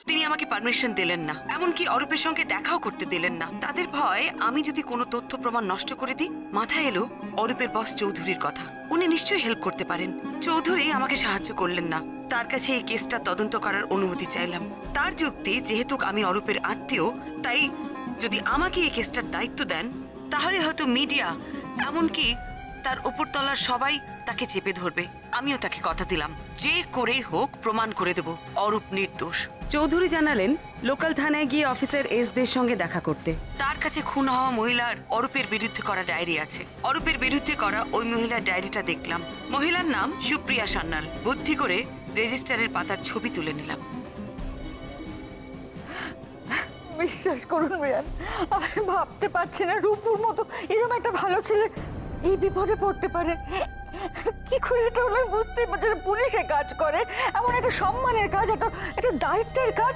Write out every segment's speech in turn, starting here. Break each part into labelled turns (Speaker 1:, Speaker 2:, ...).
Speaker 1: তিনি আমাকে পারমিশন দিলেন না, এমনকি অরূপের সঙ্গে দেখাও করতে দিলেন না। তাদের ভয় আমি যদি কোনো তথ্য প্রমাণ নষ্ট করে দিই। মাথায় এলো অরূপের বস চৌধুরীর কথা। উনি নিশ্চয়ই হেল্প করতে পারেন। চৌধুরী আমাকে সাহায্য করলেন না। তার কাছে এই কেসটা তদন্ত করার অনুমতি চাইলাম। তার যুক্তি, যেহেতু আমি অরূপের আত্মীয়, তাই যদি আমাকে এই কেসটার দায়িত্ব দেন তাহলে হয়তো মিডিয়া, এমনকি তার উপরতলার সবাই তাকে চেপে ধরবে। আমিও তাকে কথা দিলাম, যে করেই হোক প্রমাণ করে দেব অরূপ নির্দোষ। চৌধুরী জানালেন লোকাল থানায় গিয়ে অফিসার এসদের সঙ্গে দেখা করতে। তার কাছে খুন হওয়া মহিলার অরূপের বিরুদ্ধে করা ডায়েরি আছে। অরূপের বিরুদ্ধে করা ওই মহিলার ডায়েরিটা দেখলাম। মহিলার নাম সুপ্রিয়া সান্যাল। বুদ্ধি করে রেজিস্টারের পাতার ছবি তুলে নিলাম।
Speaker 2: বিশ্বাস করুন রিয়ান, আমি ভাবতে পারছি না রূপুর মতো এরকম একটা ভালো ছেলে এই বিপদে পড়তে পারে। কি করে এটা হলো বুঝতেই পারছি না। পুলিশে কাজ করে, এমন একটা সম্মানের কাজ, একটা দায়িত্বের কাজ,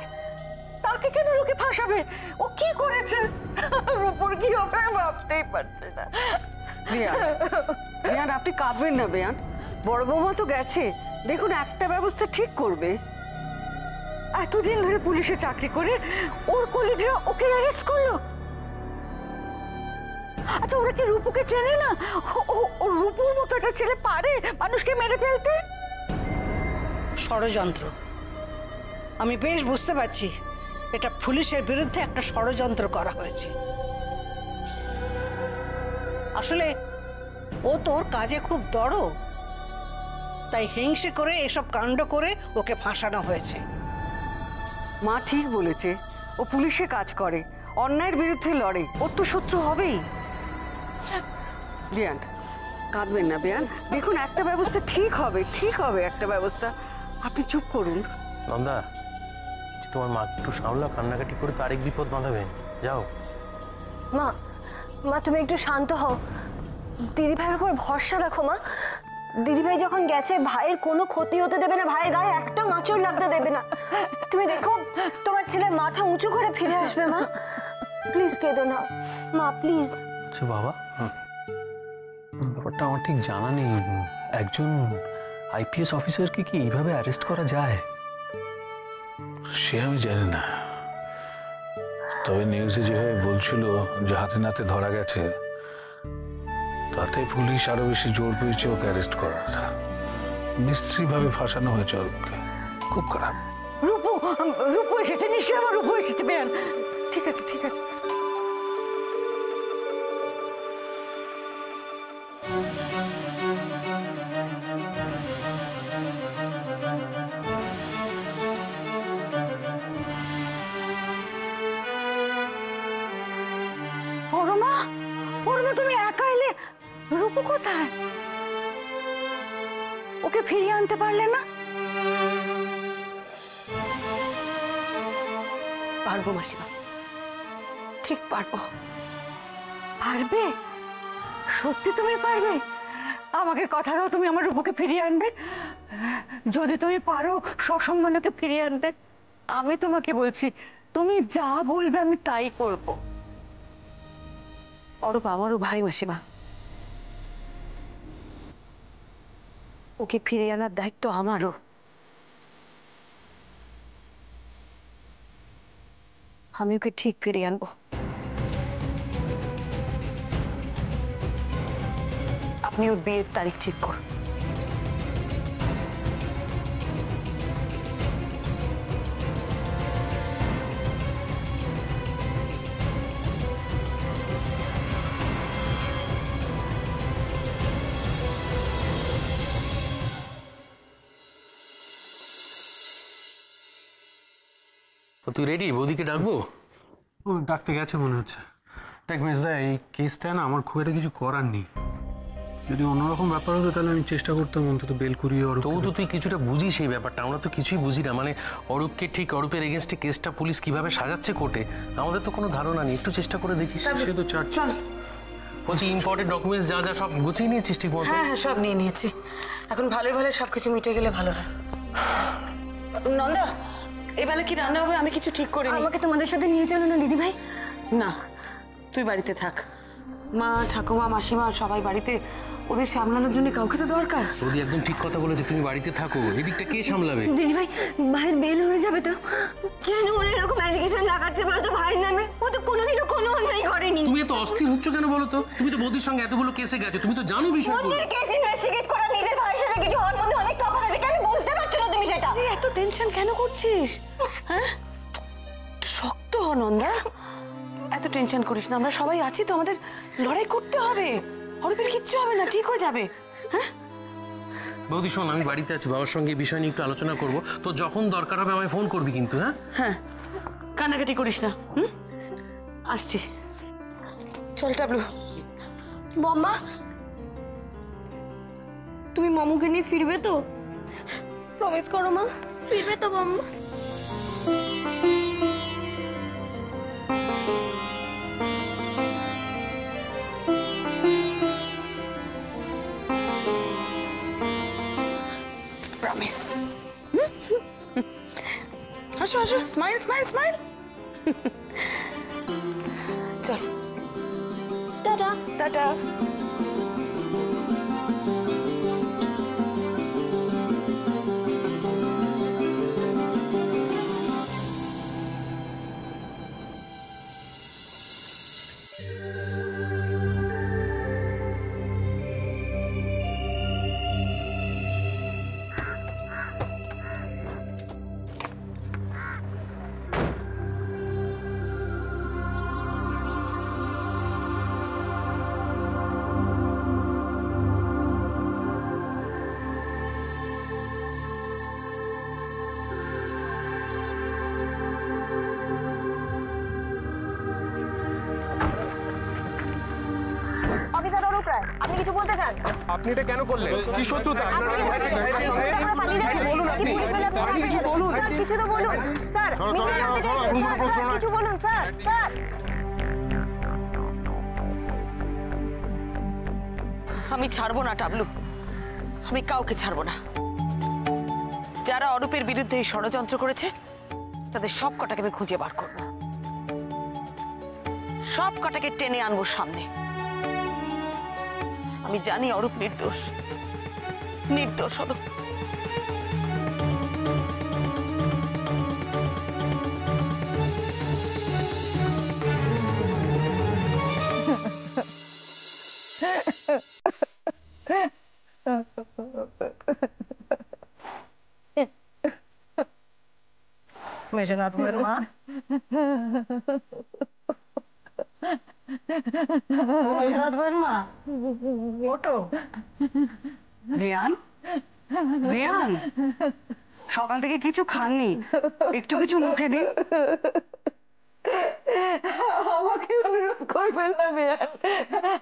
Speaker 2: তাকে কেন লোকে ফাঁসাবে? ও কি করেছে? রূপুর কি হবে ভাবতেই পারছি না।
Speaker 3: রিয়ান, আপনি কাঁদবেন না বেয়ান। বড় বৌমা তো গেছে, দেখুন একটা ব্যবস্থা ঠিক করবে।
Speaker 2: এতদিন ধরে পুলিশে চাকরি করে ওর কলিগরা ওকে অ্যারেস্ট করলো। আচ্ছা, ওরা কি রূপুকে চেনে না? ও রূপুর মতো একটা ছেলে পারে মানুষকে মেরে ফেলতে?
Speaker 4: ষড়যন্ত্র। আমি বেশ বুঝতে পারছি এটা পুলিশের বিরুদ্ধে একটা ষড়যন্ত্র করা হয়েছে। আসলে ও তোর কাজে খুব দড়, তাই হিংসে করে এসব কাণ্ড করে ওকে ফাঁসানো হয়েছে।
Speaker 3: মা ঠিক বলেছে, ও পুলিশে কাজ করে, অন্যায়ের বিরুদ্ধে লড়ে, ওর তো শত্রু হবেই। বেয়ান, কাঁদবেন না বেয়ান, দেখুন একটা ব্যবস্থা ঠিক হবে, ঠিক হবে একটা ব্যবস্থা। আপনি চুপ করুন।
Speaker 5: নন্দা, তোমার মা একটু সামলা, কান্নাকাটি করে তো আরেক বিপদ বাঁধাবে। যাও।
Speaker 6: মা, মা তুমি একটু শান্ত হও। দিদিভাইয়ের উপর ভরসা রাখো মা। দিদিভাই যখন গেছে ভাইয়ের কোনো ক্ষতি হতে দেবে না, ভাইয়ের গায়ে একটা মাচড় লাগতে দেবে না। তুমি দেখো তোমার ছেলে মাথা উঁচু করে ফিরে আসবে। মা প্লিজ কেঁদো না মা, প্লিজ।
Speaker 5: আচ্ছা বাবা, ব্যাপারটা আমার ঠিক জানা নেই। একজন আইপিএস অফিসারকে কি এইভাবে অ্যারেস্ট করা যায়?
Speaker 7: সে আমি জানি না, তবে নিউজে যেভাবে বলছিল যে হাতে নাতে ধরা গেছে, তাতে পুলিশ আরো বেশি জোর পেয়েছে ওকে অ্যারেস্ট করার। মিস্ত্রিভাবে ফাঁসানো হয়েছে অরূপকে। খুব খারাপ।
Speaker 2: রূপু এসেছে, নিশ্চয়ই আমার রূপু এসেছে। বেয়ান, ঠিক আছে ঠিক আছে। পরমা, পরমা তুমি একা এলে? রূপু কোথায়? ওকে ফিরিয়ে আনতে পারলে না?
Speaker 1: পারবো মাসিমা, ঠিক পারবো।
Speaker 2: পারবে? সত্যি তুমি পারবে? আমাকে কথা দাও তুমি আমার রূপুকে ফিরিয়ে আনবে। যদি তুমি পারো সসম্মানকে ফিরিয়ে আনতে, আমি তোমাকে বলছি তুমি যা বলবে আমি তাই করবো।
Speaker 1: অরূপ আমারও ভাই মাসিমা, ওকে ফিরে আনার দায়িত্ব আমারও। আমি ওকে ঠিক ফিরিয়ে আনবো। আপনি ওর বিয়ের তারিখ ঠিক করুন।
Speaker 5: তুই রেডি? বৌদিকে ডাকবো?
Speaker 8: ও ডাকতে গেছে মনে হচ্ছে। দেখ মেজদা, এই কেসটা না আমার খুব একটা কিছু করার নেই। যদি অন্যরকম ব্যাপার হতো তাহলে আমি চেষ্টা করতাম অন্তত বেল করিয়ে।
Speaker 5: তবু তো তুই কিছুটা বুঝিস এই ব্যাপারটা, আমরা তো কিছুই বুঝি না। মানে অরূপকে ঠিক, অরূপের এগেনস্টে কেসটা পুলিশ কিভাবে সাজাচ্ছে কোর্টে, আমাদের তো কোনো ধারণা নেই। একটু চেষ্টা করে দেখিস।
Speaker 8: সে তো চল।
Speaker 5: বলছি ইম্পর্টেন্ট ডকুমেন্টস যা যা সব গুছিয়ে নিয়েছিস ঠিক মতো?
Speaker 1: হ্যাঁ হ্যাঁ, সব নিয়ে নিয়েছি। এখন ভালোই ভালো সবকিছু মিটে গেলে ভালো হয়। নন্দা, এবেলা কি রান্না হবে? আমি কিছু ঠিক করিনি।
Speaker 6: আমাকে তোমাদের সাথে নিয়ে চলো না দিদিভাই।
Speaker 1: না, তুই বাড়িতে থাক। মা, ঠাকুমা, মাসিমা সবাই বাড়িতে, ওদের সামলানোর জন্য কাউকে তো দরকার।
Speaker 5: বৌদি একদম ঠিক কথা বলেছে, তুমি বাড়িতে থাকো, এদিকটা কে সামলাবে?
Speaker 6: দিদিভাই ভাইয়ের বেল হয়ে যাবে তো? কেন ওরা এরকম অ্যালিগেশন লাগাচ্ছে বলো তো ভাইয়ের নামে? ও তো কোনোদিনও কোনো অন্যায় করেনি।
Speaker 5: তুমি এত অস্থির হচ্ছ কেন বলো তো? তুমি তো বৌদির সঙ্গে এতগুলো কেসে গেছো, তুমি তো জানো বিষয়গুলো।
Speaker 6: অন্যের কেস ইনভেস্টিগেট করা নিজের ভাইয়ের সাথে কিছু হওয়ার মধ্যে অনেক তফাৎ আছে। কেন বুঝতে পারছো না তুমি সেটা?
Speaker 1: এত টেনশন কেন করছিস? হ্যাঁ, শক্ত হ নন্দা, এত টেনশন করিস না, আমরা সবাই আছি তো, আমাদের লড়াই করতে হবে। অরূপের কিচ্ছু হবে না, ঠিক হয়ে যাবে। হ্যাঁ
Speaker 5: বৌদি শোন, আমি বাড়িতে আছি, বাবার সঙ্গে এই বিষয় নিয়ে একটু আলোচনা করবো, তো যখন দরকার হবে আমায় ফোন করবি কিন্তু। হ্যাঁ
Speaker 1: হ্যাঁ, কান্নাকাটি করিস না। আসছি, চল টাবলু।
Speaker 6: বম্মা, তুমি মামুকে নিয়ে ফিরবে তো? প্রমিস করো মা, ফিরবে তো বম্মা?
Speaker 1: প্রমিস। হাসো হাসো, স্মাইল স্মাইল স্মাইল। চল,
Speaker 6: টাটা।
Speaker 1: টাটা।
Speaker 6: অফিসার অরূপ রায়, আপনি কিছু বলতে চান?
Speaker 8: আপনি এটা কেন করলেন? কি শত্রুতা?
Speaker 6: বলুন, আপনি কিছু বলুন। স্যার কিছু তো বলুন স্যার। কিছু বলুন স্যার। স্যার
Speaker 1: আমি ছাড়বো না টাবলু, আমি কাউকে ছাড়বো না। যারা অরূপের বিরুদ্ধে এই ষড়যন্ত্র করেছে তাদের সব কটাকে আমি খুঁজে বার করবো, সব কটাকে টেনে আনবো সামনে। আমি জানি অরূপ নির্দোষ, নির্দোষ অরূপ।
Speaker 4: মেঘনাথ ভাইয়ের মা, মেঘনাথ ভাইয়ের মা, ওঠো।
Speaker 3: বেয়ান, বেয়ান, সকাল থেকে কিছু খাননি, একটু কিছু মুখে দিন।
Speaker 2: আমাকে অনুরোধ করবেন না বেয়ান,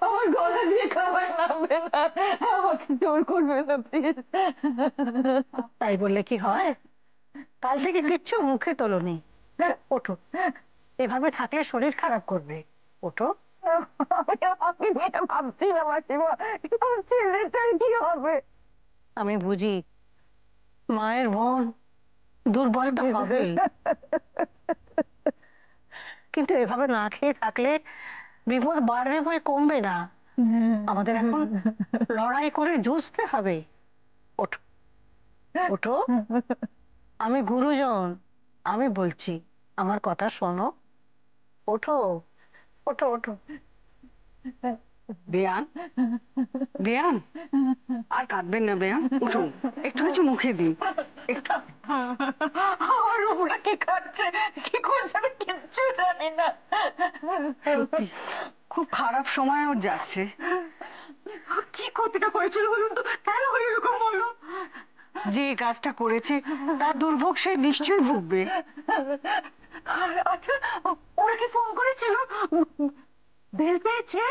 Speaker 2: আমার গলা দিয়ে খাবার নামবে না, আমাকে জোর করবেন না প্লিজ।
Speaker 4: তাই বললে কি হয়? কাল থেকে কিচ্ছু মুখে তোলনি। ওঠো, এভাবে থাকলে শরীর খারাপ করবে। ওঠো।
Speaker 2: আমি ভাবছি না মাসিমা, আমার ছেলেটার কি হবে?
Speaker 4: আমি বুঝি, মায়ের মন দুর্বল তো হবেই, কিন্তু এভাবে না খেয়ে থাকলে বিপদ বাড়বে বই কমবে না। আমাদের এখন লড়াই করে যুঝতে হবে। ওঠো, ওঠো, আমি গুরুজন, আমি বলছি, আমার কথা শোনো। ওঠো, ওঠো, ওঠো।
Speaker 3: বেয়ান, বেয়ান, আর কাঁদবেন না বেয়ান, উঠুন, একটু কিছু মুখে দিন। একটু।
Speaker 2: আমার উপরে কি খাচ্ছে, কি করছে আমি কিচ্ছু জানি না।
Speaker 3: সত্যি খুব খারাপ সময় ওর যাচ্ছে।
Speaker 2: কি ক্ষতিটা করেছিল বলুন তো, কেন করে এরকম বলো?
Speaker 3: যে কাজটা করেছে তার দুর্ভোগ সে নিশ্চয়ই ভুগবে।
Speaker 2: আচ্ছা, ওরা কি ফোন করেছিল? বেল পেয়েছে?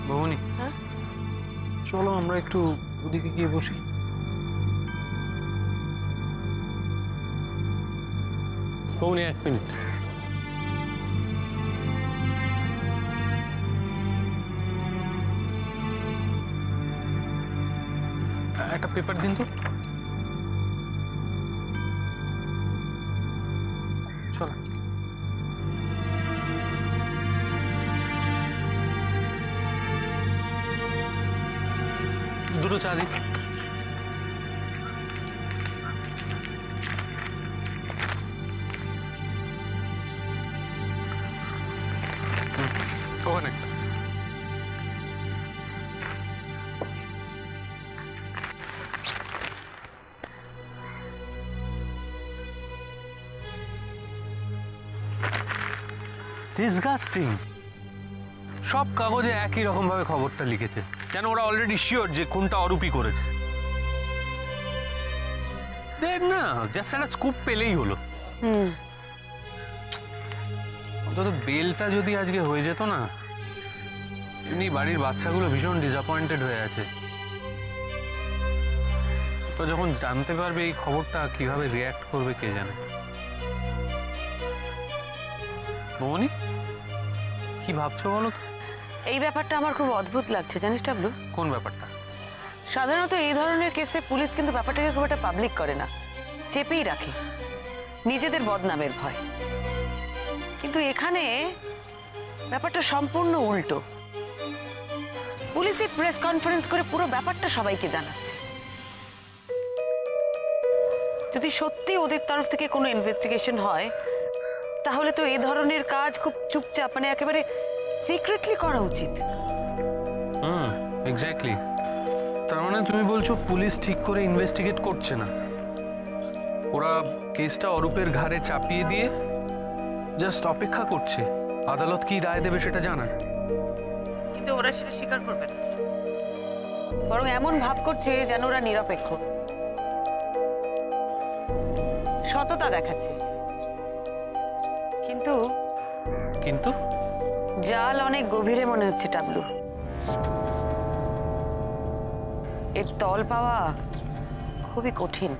Speaker 8: ভবনী, চলো আমরা একটু ওদিকে গিয়ে বসি।
Speaker 5: বৌনি 1 মিনিট। একটা পেপার দিন তো। চলো দুটো চা দিই। ওখানে ডিসগাস্টিং। সব কাগজে একই রকম ভাবে খবরটা লিখেছে, যেন ওরা অলরেডি শিওর যে কোনটা অরূপী করেছে। দেখ না, জাস্ট একটা স্কুপ পেলেই হলো। অন্তত বেলটা যদি আজকে হয়ে যেত না। এমনি বাড়ির বাচ্চাগুলো ভীষণ ডিসঅ্যাপয়েন্টেড হয়ে আছে। তো যখন জানতে পারবে এই খবরটা কিভাবে রিয়্যাক্ট করবে কে জানে। মনি, কি ভাবছো বলো তো?
Speaker 1: এই ব্যাপারটা আমার খুব অদ্ভুত লাগছে, জানিস টাবলু?
Speaker 5: কোন ব্যাপারটা?
Speaker 1: সাধারণত এই ধরনের কেসে পুলিশ কিন্তু ব্যাপারটাকে খুব একটা পাবলিক করে না, চেপেই রাখে, নিজেদের বদনামের ভয়। কিন্তু এখানে ব্যাপারটা সম্পূর্ণ উল্টো। পুলিশই প্রেস কনফারেন্স করে পুরো ব্যাপারটা সবাইকে জানাচ্ছে। যদি সত্যি ওদের তরফ থেকে কোনো ইনভেস্টিগেশন হয়, তাহলে তো এই ধরনের কাজ খুব চুপচাপ, মানে একেবারে সিক্রেটলি করা উচিত।
Speaker 5: এক্স্যাক্টলি। তার মানে তুমি বলছো পুলিশ ঠিক করে ইনভেস্টিগেট করছে না, ওরা কেসটা অরূপের ঘাড়ে চাপিয়ে দিয়ে জাস্ট অপেক্ষা করছে আদালত কি রায় দেবে সেটা জানার।
Speaker 1: কিন্তু ওরা সেটা স্বীকার করবে না, বরং এমন ভাব করছে যেন ওরা নিরপেক্ষ, সততা দেখাচ্ছে। কিন্তু
Speaker 5: কিন্তু
Speaker 1: জাল অনেক গভীরে মনে হচ্ছে টাবলু। এর তল পাওয়া খুবই কঠিন।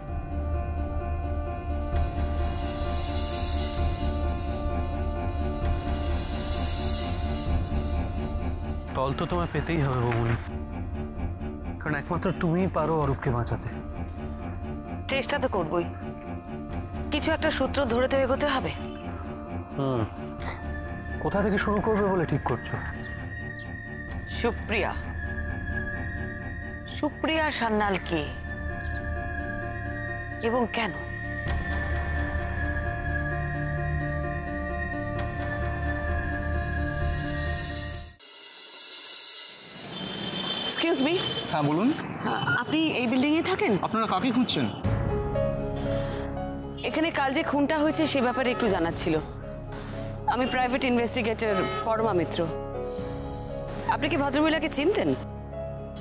Speaker 5: তল তো তোমায় পেতেই হবে বৌমনি, কারণ একমাত্র তুমিই পারো অরূপকে বাঁচাতে।
Speaker 1: চেষ্টা তো করবই, কিছু একটা সূত্র ধরে তো এগোতে হবে।
Speaker 5: কোথা থেকে শুরু করবে বলে ঠিক করছো?
Speaker 1: সুপ্রিয়া, সুপ্রিয়া সান্যাল কে এবং কেন? Excuse me.
Speaker 9: হ্যাঁ বলুন।
Speaker 1: আপনি এই বিল্ডিং এ থাকেন?
Speaker 9: আপনারা কাকে খুঁজছেন?
Speaker 1: এখানে কাল যে খুনটা হয়েছে সে ব্যাপারে একটু জানার ছিল। আমি প্রাইভেট ইনভেস্টিগেটর পরমা মিত্র। আপনি কি ভদ্রমহিলাকে চিনতেন?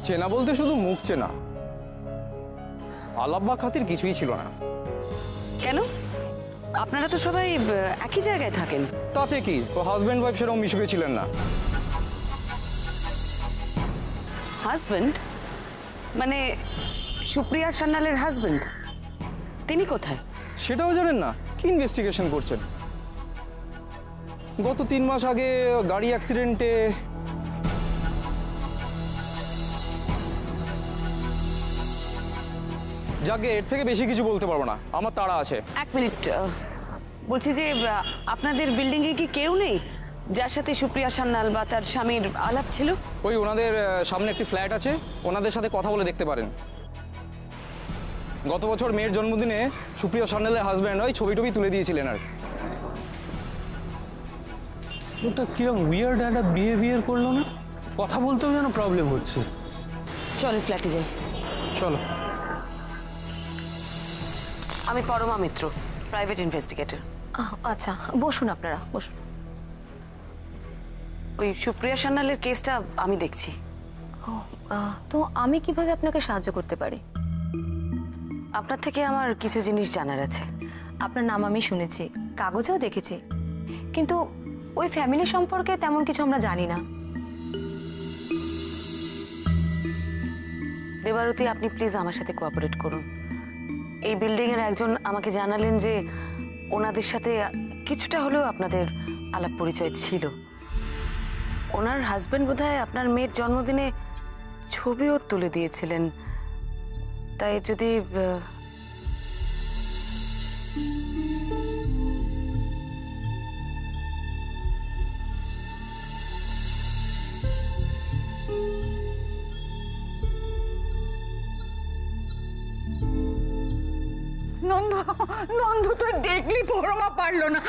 Speaker 9: চেনা বলতে শুধু মুখ চেনা, আলাপ বা খাতির কিছুই ছিল না।
Speaker 1: কেন? আপনারা তো সবাই একই জায়গায় থাকেন।
Speaker 9: তাতে কি, তো হাজব্যান্ড ওয়াইফ সেরকম মিশুকে ছিলেন না।
Speaker 1: হাজবেন্ড মানে সুপ্রিয়া সান্যালের হাজবেন্ড? তিনি কোথায়?
Speaker 9: সেটাও জানেন না? কি ইনভেস্টিগেশন করছেন? গত 3 মাস আগে গাড়ি অ্যাক্সিডেন্টে যাকে এর থেকে বেশি কিছু বলতে পারবো না, আমার তাড়া আছে।
Speaker 1: এক মিনিট, বলছি যে আপনাদের বিল্ডিং এ কি কেউ নেই যার সাথে সুপ্রিয়া সান্যাল বা তার স্বামীর আলাপ ছিল?
Speaker 9: ওই ওনাদের সামনে একটি ফ্ল্যাট আছে, ওনাদের সাথে কথা বলে দেখতে পারেন। গত বছর মেয়ের জন্মদিনে সুপ্রিয়া সান্যালের হাজব্যান্ড ওই ছবি টবি তুলে দিয়েছিলেন আর কি।
Speaker 5: ওটা কিরকম উইয়ার্ড একটা বিহেভিয়ার করলো না? কথা বলতেও যেন প্রবলেম হচ্ছে।
Speaker 1: চলো ফ্ল্যাটে যাই।
Speaker 5: চলো।
Speaker 1: আমি পরমা মিত্র, প্রাইভেট ইনভেস্টিগেটর।
Speaker 6: আচ্ছা বসুন, আপনারা বসুন।
Speaker 1: ওই সুপ্রিয়া সান্যালের কেসটা আমি দেখছি।
Speaker 6: তো আমি কিভাবে আপনাকে সাহায্য করতে পারি?
Speaker 1: আপনার থেকে আমার কিছু জিনিস জানার আছে।
Speaker 6: আপনার নাম আমি শুনেছি, কাগজেও দেখেছি, কিন্তু ওই ফ্যামিলি সম্পর্কে তেমন কিছু আমরা জানি না।
Speaker 1: দেবারতী, আপনি প্লিজ আমার সাথে কোঅপারেট করুন। এই বিল্ডিং এর একজন আমাকে জানালেন যে ওনাদের সাথে কিছুটা হলেও আপনাদের আলাপ পরিচয় ছিল। ওনার হাজবেন্ড বোধহয় আপনার মেয়ের জন্মদিনে ছবিও তুলে দিয়েছিলেন। তাই যদি
Speaker 2: নন্দু, নন্দু তো দেখলি পরমা পারলো না।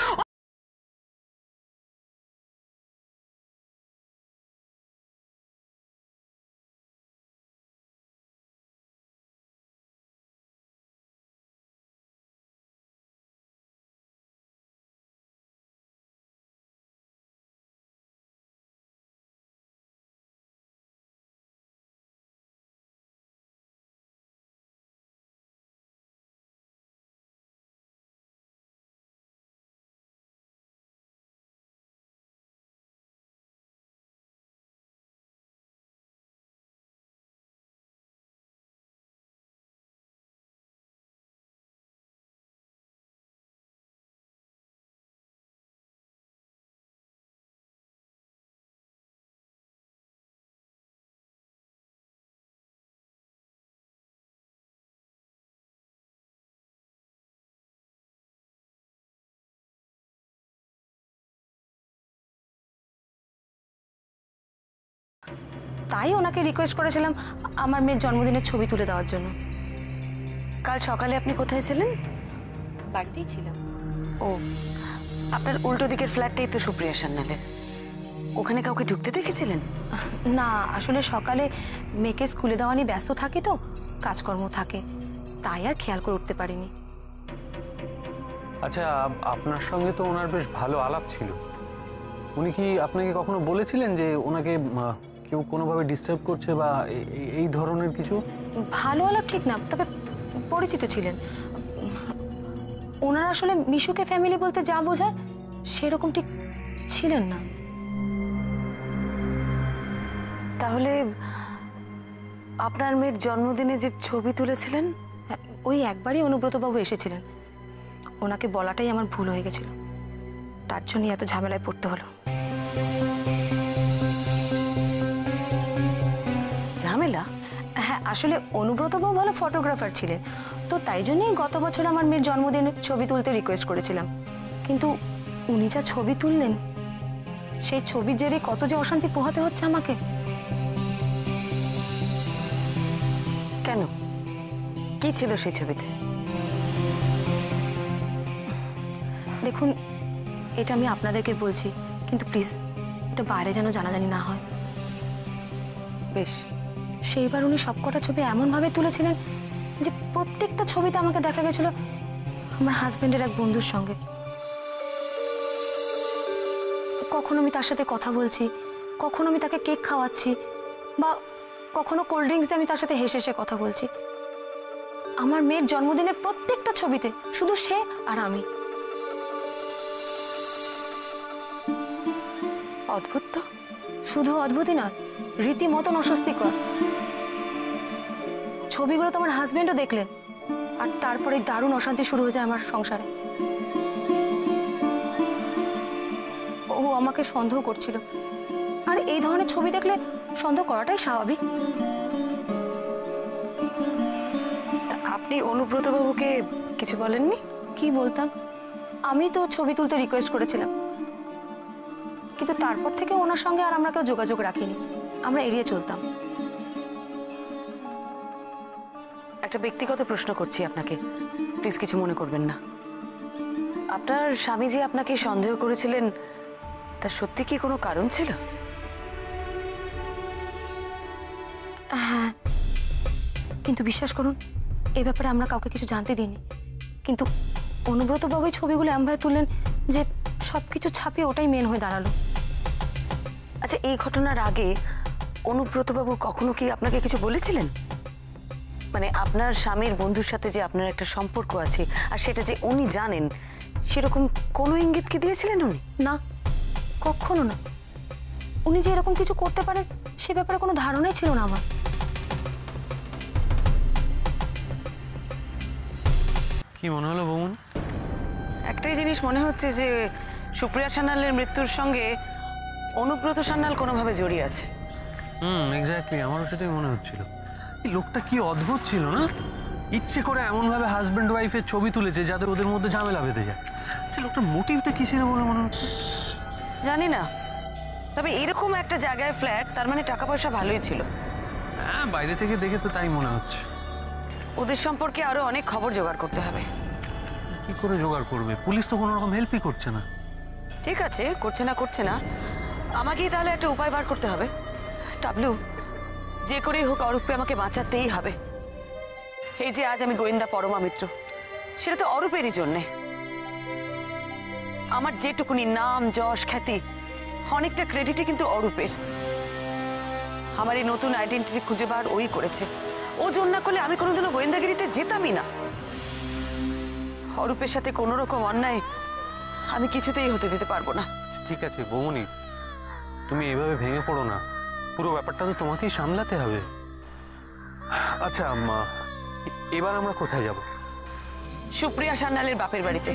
Speaker 6: তাই ওনাকে রিকোয়েস্ট করেছিলাম আমার মেয়ের জন্মদিনের ছবি তুলে দেওয়ার জন্য।
Speaker 1: কাল সকালে আপনি কোথায় ছিলেন?
Speaker 6: বাড়িতেই ছিলাম।
Speaker 1: ও, আপনার উল্টো দিকের ফ্ল্যাটটাই তো সুপ্রিয়া সান্যালের। ওখানে কাউকে ঢুকতে দেখেছিলেন?
Speaker 6: না, আসলে সকালে মেয়েকে স্কুলে দেওয়া নিয়ে ব্যস্ত থাকি তো, কাজকর্ম থাকে, তাই আর খেয়াল করে উঠতে পারিনি।
Speaker 8: আচ্ছা, আপনার সঙ্গে তো ওনার বেশ ভালো আলাপ ছিল। উনি কি আপনাকে কখনো বলেছিলেন যে ওনাকে কেউ কোনোভাবে ডিস্টার্ব করছে বা এই ধরনের কিছু?
Speaker 6: ভালো আলাপ ঠিক না, তবে পরিচিত ছিলেন। ওনারা আসলে মিশুকে ফ্যামিলি বলতে যা বোঝায় সেরকম ঠিক ছিলেন না।
Speaker 1: তাহলে আপনার মেয়ের জন্মদিনে যে ছবি তুলেছিলেন?
Speaker 6: ওই একবারই অনুব্রতবাবু এসেছিলেন, ওনাকে বলাটাই আমার ভুল হয়ে গেছিল, তার জন্যই এত ঝামেলায় পড়তে হলো।
Speaker 1: ঝামেলা?
Speaker 6: হ্যাঁ, আসলে অনুব্রতবাবু ভালো ফটোগ্রাফার ছিলেন, তো তাই জন্যই গত বছর আমার মেয়ের জন্মদিনে ছবি তুলতে রিকোয়েস্ট করেছিলাম। কিন্তু উনি যা ছবি তুললেন, সেই ছবির জেরে কত যে অশান্তি পোহাতে হচ্ছে আমাকে।
Speaker 1: কেন, কি ছিল সেই ছবিতে?
Speaker 6: দেখুন, এটা আমি আপনাদেরকে বলছি, কিন্তু প্লিজ এটা বাইরে যেন জানাজানি না হয়।
Speaker 1: বেশ।
Speaker 6: সেইবার উনি সবকটা ছবি এমনভাবে তুলেছিলেন যে প্রত্যেকটা ছবিতে আমাকে দেখা গেছিল আমার হাজবেন্ডের এক বন্ধুর সঙ্গে। কখনো আমি তার সাথে কথা বলছি, কখনো আমি তাকে কেক খাওয়াচ্ছি, বা কখনো কোল্ড ড্রিঙ্কস দিয়ে আমি তার সাথে হেসে হেসে কথা বলছি। আমার মেয়ের জন্মদিনের প্রত্যেকটা ছবিতে শুধু সে আর আমি।
Speaker 1: অদ্ভুত তো।
Speaker 6: শুধু অদ্ভুতই নয়, রীতিমতন অস্বস্তিকর। ছবিগুলো তো আমার হাজবেন্ডও দেখলেন, আর তারপরে দারুণ অশান্তি শুরু হয়ে যায় আমার সংসারে। ও আমাকে সন্দেহ করছিল, আর এই ধরনের ছবি দেখলে সন্দেহ করাটাই স্বাভাবিক।
Speaker 1: আপনি অনুব্রতবাবুকে কিছু বলেননি?
Speaker 6: কি বলতাম, আমি তো ছবি তুলতে রিকোয়েস্ট করেছিলাম, কিন্তু তারপর থেকে ওনার সঙ্গে আর আমরা কেউ যোগাযোগ রাখিনি, আমরা এড়িয়ে চলতাম।
Speaker 1: একটা ব্যক্তিগত প্রশ্ন করছি আপনাকে, প্লিজ কিছু মনে করবেন না। আপনার স্বামী যে আপনাকে সন্দেহ করেছিলেন, তার সত্যি কি কোনো কারণ ছিল?
Speaker 6: হ্যাঁ, কিন্তু বিশ্বাস করুন, এ ব্যাপারে আমরা কাউকে কিছু জানতে দিইনি। কিন্তু অনুব্রতবাবু ছবিগুলো এমনভাবে তুললেন যে সবকিছু ছাপিয়ে ওটাই মেন হয়ে দাঁড়ালো।
Speaker 1: আচ্ছা, এই ঘটনার আগে অনুব্রতবাবু কখনো কি আপনাকে কিছু বলেছিলেন? মানে আপনার স্বামীর বন্ধুর সাথে যে আপনার একটা সম্পর্ক আছে, আর সেটা যে উনি জানেন, সেরকম কোনো ইঙ্গিত কি দিয়েছিলেন উনি?
Speaker 6: না, কখনো না। উনি যে এরকম কিছু করতে পারেন সে ব্যাপারে কোনো ধারণাই ছিল না আমার।
Speaker 5: কি মনে হলো বৌমনি?
Speaker 1: একটাই জিনিস মনে হচ্ছে যে সুপ্রিয়া সান্যালের মৃত্যুর সঙ্গে অনুব্রত সান্যাল কোনোভাবে জড়িয়ে আছে।
Speaker 5: এক্স্যাক্টলি, আমারও সেটাই মনে হচ্ছিল। এই লোকটা কি অদ্ভুত ছিল না, ইচ্ছে করে এমনভাবে হাজব্যান্ড ওয়াইফের ছবি তুলেছে যাতে ওদের মধ্যে ঝামেলা বেঁধে যায়। আচ্ছা, লোকটার মোটিভটা কি ছিল বলে মনে হচ্ছে?
Speaker 1: জানি না, তবে এরকম একটা জায়গায় ফ্ল্যাট, তার মানে টাকা পয়সা ভালোই ছিল।
Speaker 5: হ্যাঁ, বাইরে থেকে দেখে তো তাই মনে হচ্ছে।
Speaker 1: ওদের সম্পর্কে আরো অনেক খবর জোগাড় করতে হবে।
Speaker 5: কি করে জোগাড় করবে? পুলিশ তো কোনো রকম হেল্পই করছে না।
Speaker 1: ঠিক আছে, করছে না, আমাকেই তাহলে একটা উপায় বার করতে হবে। টাবলু, যে করেই হোক অরূপকে আমাকে বাঁচাতেই হবে। এই যে আজ আমি গোয়েন্দা পরমা মিত্র, সেটা তো অরূপেরই জন্যে। আমার যেটুকুনি নাম যশ খ্যাতি, অনেকটা ক্রেডিটই কিন্তু অরূপের। আমার এই নতুন আইডেন্টিটি খুঁজে বার ওই করেছে। ও জন্য না করলে আমি কোনোদিনও গোয়েন্দাগিরিতে যেতামই না। অরূপের সাথে কোনো রকম অন্যায় আমি কিছুতেই হতে দিতে পারবো না।
Speaker 5: ঠিক আছে বৌমনি, তুমি এইভাবে ভেঙে পড়ো না, পুরো ব্যাপারটা তো তোমাকেই সামলাতে হবে। আচ্ছা আম্মা, এবার আমরা কোথায় যাব?
Speaker 1: সুপ্রিয়া সান্যালের বাপের বাড়িতে,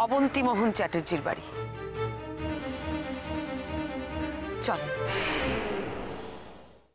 Speaker 1: অবন্তী মোহন চ্যাটার্জির বাড়ি। চল।